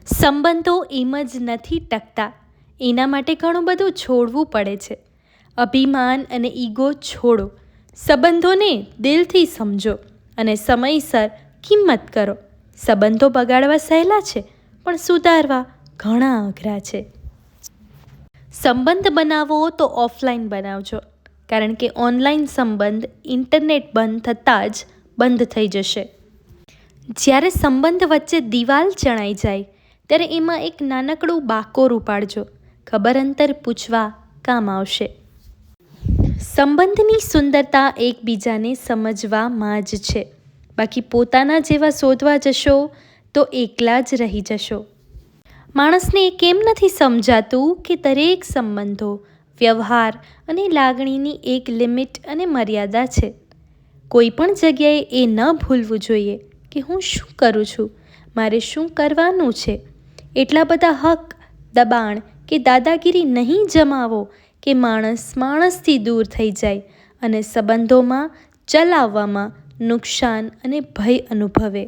સંબંધો એમ જ નથી ટકતા, એના માટે ઘણું બધું છોડવું પડે છે. અભિમાન અને ઈગો છોડો, સંબંધોને દિલથી સમજો અને સમયસર કિંમત કરો. સંબંધો બગાડવા સહેલા છે, પણ સુધારવા ઘણા અઘરા છે. સંબંધ બનાવવો તો ઓફલાઈન બનાવજો, કારણ કે ઓનલાઈન સંબંધ ઇન્ટરનેટ બંધ થતાં જ બંધ થઈ જશે. જ્યારે સંબંધ વચ્ચે દિવાલ ચણાઈ જાય ત્યારે એમાં એક નાનકડું બાકોર ઉપાડજો, ખબર અંતર પૂછવા કામ આવશે. સંબંધની સુંદરતા એકબીજાને સમજવામાં જ છે, બાકી પોતાના જેવા શોધવા જશો તો એકલા જ રહી જશો. માણસને એ કેમ નથી સમજાતું કે દરેક સંબંધો, વ્યવહાર અને લાગણીની એક લિમિટ અને મર્યાદા છે. કોઈ પણ જગ્યાએ એ ન ભૂલવું જોઈએ કે હું શું કરું છું, મારે શું કરવાનું છે. એટલા બધા હક, દબાણ કે દાદાગીરી નહીં જમાવો કે માણસ માણસથી દૂર થઈ જાય અને સંબંધોમાં ચલાવવામાં નુકસાન અને ભય અનુભવે.